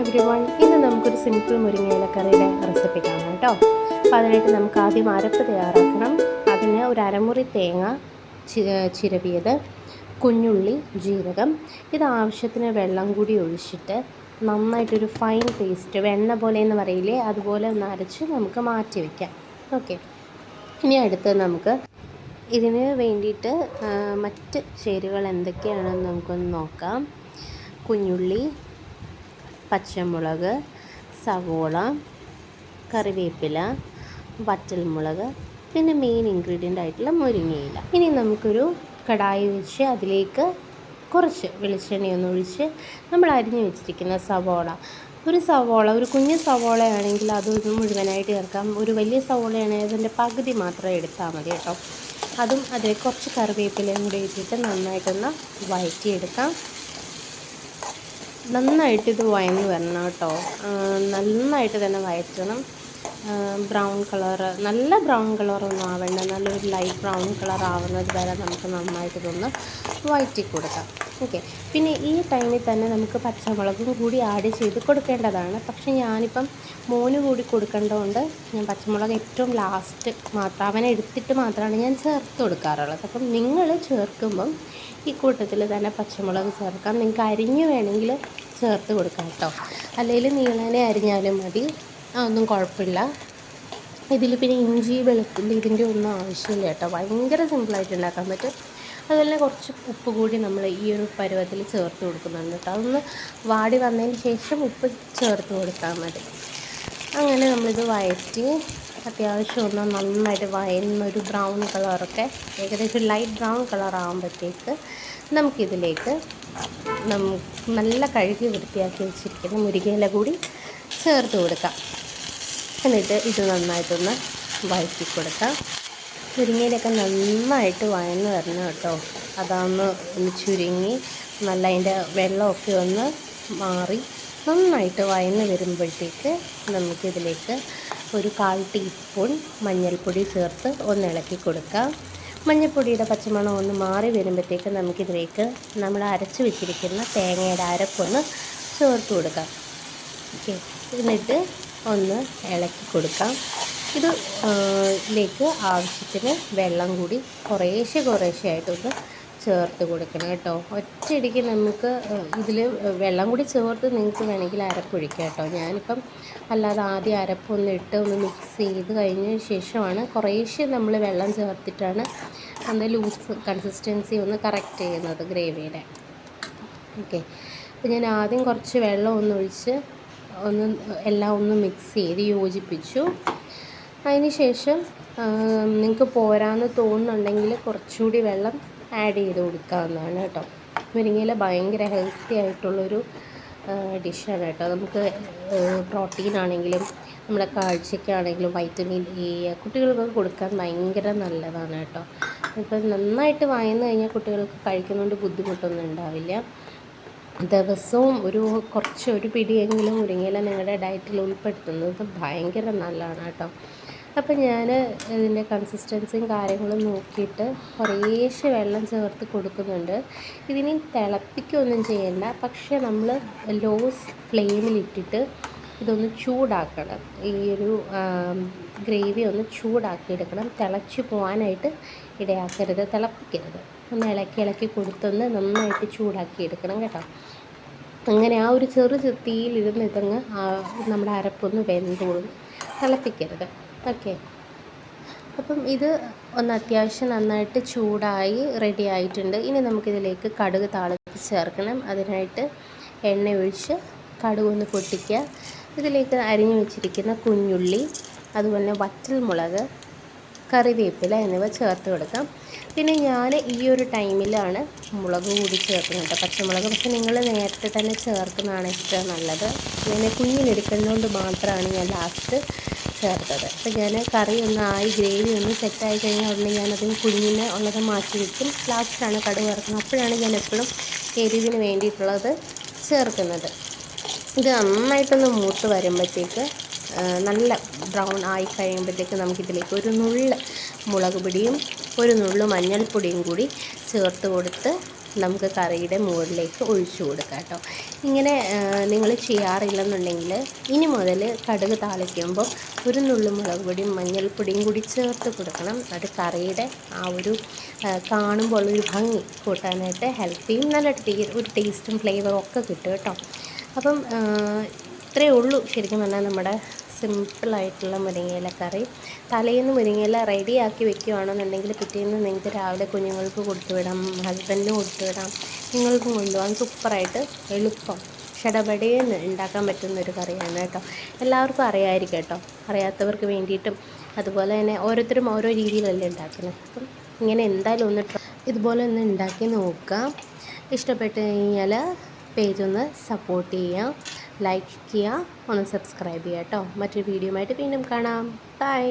Everyone, ഇന്ന് നമുക്കൊരു simple മുരിങ്ങയിലക്കറിയുടെ recipe കാണാം കേട്ടോ. അപ്പോൾ അതിനായിട്ട് നമുക്ക് ആദ്യം അരപ്പ് തയ്യാറാക്കണം. അതിന് ഒരു അരമുറി തേങ്ങ ചിരവിയത്, കുഞ്ഞുള്ളി, ജീരകം, ഇത് ആവശ്യത്തിന് വെള്ളം കൂടി ഒഴിച്ചിട്ട് നന്നായിട്ടൊരു ഫൈൻ പേസ്റ്റ്, വെണ്ണ പോലെ എന്ന് പറയില്ലേ, അതുപോലെ ഒന്ന് അരച്ച് നമുക്ക് മാറ്റി വയ്ക്കാം. ഓക്കെ, ഇനി അടുത്ത് നമുക്ക് ഇതിന് വേണ്ടിയിട്ട് മറ്റ് ചേരുവകൾ എന്തൊക്കെയാണെന്ന് നമുക്കൊന്ന് നോക്കാം. കുഞ്ഞുള്ളി, പച്ചമുളക്, സവോള, കറിവേപ്പില, വറ്റൽമുളക്, പിന്നെ മെയിൻ ഇൻഗ്രീഡിയൻ്റ് ആയിട്ടുള്ള മുരിങ്ങയില. ഇനി നമുക്കൊരു കടായി വെച്ച് അതിലേക്ക് കുറച്ച് വെളിച്ചെണ്ണയൊന്ന് ഒഴിച്ച് നമ്മൾ അരിഞ്ഞു വെച്ചിരിക്കുന്ന സവോള, ഒരു കുഞ്ഞു സവോളയാണെങ്കിൽ അതൊന്ന് മുഴുവനായിട്ട് ചേർക്കാം. ഒരു വലിയ സവോളയാണെങ്കിൽ അതിൻ്റെ പകുതി മാത്രം എടുത്താൽ മതി കേട്ടോ. അതും അതിൽ കുറച്ച് കറിവേപ്പിലയും കൂടി ഇട്ടിട്ട് നന്നായിട്ടൊന്ന് വഴറ്റിയെടുക്കാം. നന്നായിട്ട് ഇത് വഴന്ന് വരണം കേട്ടോ. നന്നായിട്ട് തന്നെ വഴറ്റണം. നല്ല ബ്രൗൺ കളറൊന്നും ആവേണ്ട, നല്ലൊരു ലൈറ്റ് ബ്രൗൺ കളർ ആവുന്നത് വരെ നമുക്ക് നന്നായിട്ട് ഇതൊന്ന് വഴറ്റി കൊടുക്കാം. ഓക്കെ, പിന്നെ ഈ ടൈമിൽ തന്നെ നമുക്ക് പച്ചമുളകും കൂടി ആഡ് ചെയ്ത് കൊടുക്കേണ്ടതാണ്. പക്ഷേ ഞാനിപ്പം മോന് കൂടി കൊടുക്കേണ്ടതുകൊണ്ട് ഞാൻ പച്ചമുളക് ഏറ്റവും ലാസ്റ്റ് മാത്രം, അവനെ എടുത്തിട്ട് മാത്രമാണ് ഞാൻ ചേർത്ത് കൊടുക്കാറുള്ളത്. അപ്പം നിങ്ങൾ ചേർക്കുമ്പം ഈ കൂട്ടത്തിൽ തന്നെ പച്ചമുളക് ചേർക്കാം. നിങ്ങൾക്ക് അരിഞ്ഞ് വേണമെങ്കിൽ ചേർത്ത് കൊടുക്കാം കേട്ടോ, അല്ലെങ്കിൽ നീളനെ അരിഞ്ഞാലും മതി, അതൊന്നും കുഴപ്പമില്ല. ഇതിൽ പിന്നെ ഇഞ്ചി, വെളുത്തുള്ളി ഇതിൻ്റെ ഒന്നും ആവശ്യമില്ല കേട്ടോ. ഭയങ്കര സിമ്പിളായിട്ട് ഉണ്ടാക്കാൻ പറ്റും. അതുപോലെ തന്നെ കുറച്ച് ഉപ്പ് കൂടി നമ്മൾ ഈ ഒരു പരുവത്തിൽ ചേർത്ത് കൊടുക്കുന്നുണ്ട് കേട്ടോ. അതൊന്ന് വാടി വന്നതിന് ശേഷം ഉപ്പ് ചേർത്ത് കൊടുത്താൽ മതി. അങ്ങനെ നമ്മളിത് വഴറ്റി അത്യാവശ്യം ഒന്ന് നന്നായിട്ട് വഴന്നൊരു ബ്രൗൺ കളറൊക്കെ, ഏകദേശം ലൈറ്റ് ബ്രൗൺ കളർ ആകുമ്പോഴത്തേക്ക് നമുക്കിതിലേക്ക് നല്ല കഴുകി വൃത്തിയാക്കി വെച്ചിരിക്കുന്ന മുരിങ്ങയില കൂടി ചേർത്ത് കൊടുക്കാം. എന്നിട്ട് ഇത് നന്നായിട്ടൊന്ന് വഴറ്റി കൊടുക്കാം. മുരിങ്ങയിലൊക്കെ നന്നായിട്ട് വഴന്ന് വരണം കേട്ടോ. അതൊന്ന് ചുരുങ്ങി നല്ല അതിൻ്റെ വെള്ളമൊക്കെ ഒന്ന് മാറി നന്നായിട്ട് വഴന്ന് വരുമ്പോഴത്തേക്ക് നമുക്കിതിലേക്ക് ഒരു 1/4 ടീസ്പൂൺ മഞ്ഞൾപ്പൊടി ചേർത്ത് ഒന്ന് ഇളക്കി കൊടുക്കാം. മഞ്ഞൾപ്പൊടിയുടെ പച്ചമണം ഒന്ന് മാറി വരുമ്പോഴത്തേക്ക് നമുക്കിതിലേക്ക് നമ്മൾ അരച്ച് വെച്ചിരിക്കുന്ന തേങ്ങയുടെ അരപ്പൊന്ന് ചേർത്ത് കൊടുക്കാം. ഓക്കെ, എന്നിട്ട് ഒന്ന് ഇളക്കി കൊടുക്കാം. ഇതിലേക്ക് ആവശ്യത്തിന് വെള്ളം കൂടി കുറേശ്ശെ ആയിട്ടൊന്ന് ചേർത്ത് കൊടുക്കണം കേട്ടോ. ഒറ്റയടിക്ക് നമുക്ക് ഇതിൽ വെള്ളം കൂടി ചേർത്ത് നിങ്ങൾക്ക് വേണമെങ്കിൽ അരപ്പൊഴിക്കാം കേട്ടോ. ഞാനിപ്പം അല്ലാതെ ആദ്യം അരപ്പൊന്ന് ഇട്ട് ഒന്ന് മിക്സ് ചെയ്ത് കഴിഞ്ഞ ശേഷമാണ് കുറേശ്ശെ നമ്മൾ വെള്ളം ചേർത്തിട്ടാണ് അതിൻ്റെ ലൂസ് കൺസിസ്റ്റൻസി ഒന്ന് കറക്റ്റ് ചെയ്യുന്നത് ഗ്രേവിയുടെ. ഓക്കെ, അപ്പോൾ ഞാൻ ആദ്യം കുറച്ച് വെള്ളം ഒന്നൊഴിച്ച് എല്ലാം ഒന്ന് മിക്സ് ചെയ്ത് യോജിപ്പിച്ചു. അതിന് ശേഷം നിങ്ങൾക്ക് പോരാന്ന് തോന്നുന്നുണ്ടെങ്കിൽ കുറച്ചുകൂടി വെള്ളം ആഡ് ചെയ്ത് കൊടുക്കാവുന്നതാണ് കേട്ടോ. മുരിങ്ങയില ഭയങ്കര ഹെൽത്തി ആയിട്ടുള്ളൊരു ഡിഷാണ് കേട്ടോ. നമുക്ക് പ്രോട്ടീനാണെങ്കിലും നമ്മുടെ കാഴ്ചയ്ക്കാണെങ്കിലും വൈറ്റമിൻ എ കുട്ടികൾക്കൊക്കെ കൊടുക്കാൻ ഭയങ്കര നല്ലതാണ് കേട്ടോ. ഇപ്പം നന്നായിട്ട് വഴന്ന് കഴിഞ്ഞാൽ കുട്ടികൾക്ക് കഴിക്കുന്നതുകൊണ്ട് ബുദ്ധിമുട്ടൊന്നും ഉണ്ടാവില്ല. ദിവസവും ഒരു പിടിയെങ്കിലും മുരിങ്ങയില നിങ്ങളുടെ ഡയറ്റിൽ ഉൾപ്പെടുത്തുന്നത് ഭയങ്കര നല്ലതാണ് കേട്ടോ. അപ്പം ഞാൻ ഇതിൻ്റെ കൺസിസ്റ്റൻസിയും കാര്യങ്ങളും നോക്കിയിട്ട് കുറേശ്ശെ വെള്ളം ചേർത്ത് കൊടുക്കുന്നുണ്ട്. ഇതിനി തിളപ്പിക്കുകയൊന്നും ചെയ്യണ്ട, പക്ഷേ നമ്മൾ ലോ ഫ്ലെയിമിലിട്ടിട്ട് ഇതൊന്ന് ചൂടാക്കണം. ഈ ഒരു ഗ്രേവി ഒന്ന് ചൂടാക്കിയെടുക്കണം. തിളച്ച് പോകാനായിട്ട് ഇടയാക്കരുത്, തിളപ്പിക്കരുത്. ഒന്ന് ഇളക്കി കൊടുത്തൊന്ന് നന്നായിട്ട് ചൂടാക്കിയെടുക്കണം കേട്ടോ. അങ്ങനെ ആ ഒരു ചെറു തീയിലിരുന്ന് ഇതങ്ങ് നമ്മുടെ അരപ്പൊന്ന് വെന്തോളും, തിളപ്പിക്കരുത്. ഓക്കെ, അപ്പം ഇത് ഒന്ന് അത്യാവശ്യം നന്നായിട്ട് ചൂടായി റെഡി ആയിട്ടുണ്ട്. ഇനി നമുക്കിതിലേക്ക് കടുക് താളിച്ച് ചേർക്കണം. അതിനായിട്ട് എണ്ണ ഒഴിച്ച് കടുകൊന്ന് പൊട്ടിക്കുക. ഇതിലേക്ക് അരിഞ്ഞു വെച്ചിരിക്കുന്ന കുഞ്ഞുള്ളി, അതുപോലെ വറ്റൽമുളക്, കറിവേപ്പില എന്നിവ ചേർത്ത് കൊടുക്കാം. പിന്നെ ഞാൻ ഈ ഒരു ടൈമിലാണ് മുളക് കൂടി ചേർക്കുന്നുണ്ട്, പച്ചമുളക്. പക്ഷേ നിങ്ങൾ നേരത്തെ തന്നെ ചേർക്കുന്നതാണ് ഏറ്റവും നല്ലത്. ഞാൻ കുഞ്ഞിനെടുക്കുന്നതുകൊണ്ട് മാത്രമാണ് ഞാൻ ലാസ്റ്റ് ചേർത്തത്. അപ്പോൾ ഞാൻ കറി ഒന്നായി ഗ്രേവി ഒന്ന് സെറ്റായി കഴിഞ്ഞാൽ ഉടനെ ഞാനതിന് കുഞ്ഞിനെ ഉള്ളത് മാറ്റി വയ്ക്കും. ലാസ്റ്റാണ് കടുക് ചേർക്കുന്നത്. അപ്പോഴാണ് ഞാൻ എപ്പോഴും എരിവിന് വേണ്ടിയിട്ടുള്ളത് ചേർക്കുന്നത്. ഇത് നന്നായിട്ടൊന്ന് മൂത്ത് വരുമ്പോഴത്തേക്ക് നല്ല ബ്രൗൺ ആയി കഴിയുമ്പോഴത്തേക്ക് നമുക്കിതിലേക്ക് ഒരു നുള്ള് മുളക് പൊടിയും ഒരു നുള്ള് മഞ്ഞൾപ്പൊടിയും കൂടി ചേർത്ത് കൊടുത്ത് നമുക്ക് കറിയുടെ മുകളിലേക്ക് ഒഴിച്ചു കൊടുക്കാം കേട്ടോ. ഇങ്ങനെ നിങ്ങൾ ചെയ്യാറില്ലെന്നുണ്ടെങ്കിൽ ഇനി മുതൽ കടുക് താളിക്കുമ്പോൾ ഒരു നുള്ളു മുളക് പൊടിയും മഞ്ഞൾപ്പൊടിയും കൂടി ചേർത്ത് കൊടുക്കണം. അത് കറിയുടെ ആ ഒരു കാണുമ്പോൾ ഉള്ളൊരു ഭംഗി കൂട്ടാനായിട്ട് ഹെൽപ്പ് ചെയ്യും. നല്ല ഒരു ടേസ്റ്റും ഫ്ലേവറും ഒക്കെ കിട്ടും കേട്ടോ. അപ്പം ഇത്രയേ ഉള്ളൂ ശരിക്കും പറഞ്ഞാൽ നമ്മുടെ സിമ്പിളായിട്ടുള്ള മുരിങ്ങയില കറി. തലേന്ന് മുരിങ്ങയില റെഡിയാക്കി വെക്കുകയാണെന്നുണ്ടെങ്കിൽ പിറ്റേന്ന് നിങ്ങൾക്ക് രാവിലെ കുഞ്ഞുങ്ങൾക്ക് കൊടുത്തുവിടാം, ഹസ്ബൻഡിന് കൊടുത്തുവിടാം, നിങ്ങൾക്കും കൊണ്ടുപോകാം. സൂപ്പറായിട്ട് എളുപ്പം ഷടപടേന്ന് ഉണ്ടാക്കാൻ പറ്റുന്നൊരു കറിയാണ് കേട്ടോ. എല്ലാവർക്കും അറിയാമായിരിക്കും കേട്ടോ, അറിയാത്തവർക്ക് വേണ്ടിയിട്ടും. അതുപോലെ തന്നെ ഓരോരുത്തരും ഓരോ രീതിയിലല്ലേ ഉണ്ടാക്കുന്നത്. അപ്പം ഇങ്ങനെ എന്തായാലും ഒന്ന് ഇതുപോലെ ഒന്ന് ഉണ്ടാക്കി നോക്കാം. ഇഷ്ടപ്പെട്ട് കഴിഞ്ഞാൽ പേജ് ഒന്ന് സപ്പോർട്ട് ചെയ്യുക, ലൈക്ക് ചെയ്യുക, ഒന്ന് സബ്സ്ക്രൈബ് ചെയ്യുക കേട്ടോ. മറ്റൊരു വീഡിയോ ആയിട്ട് വീണ്ടും കാണാം. ബൈ.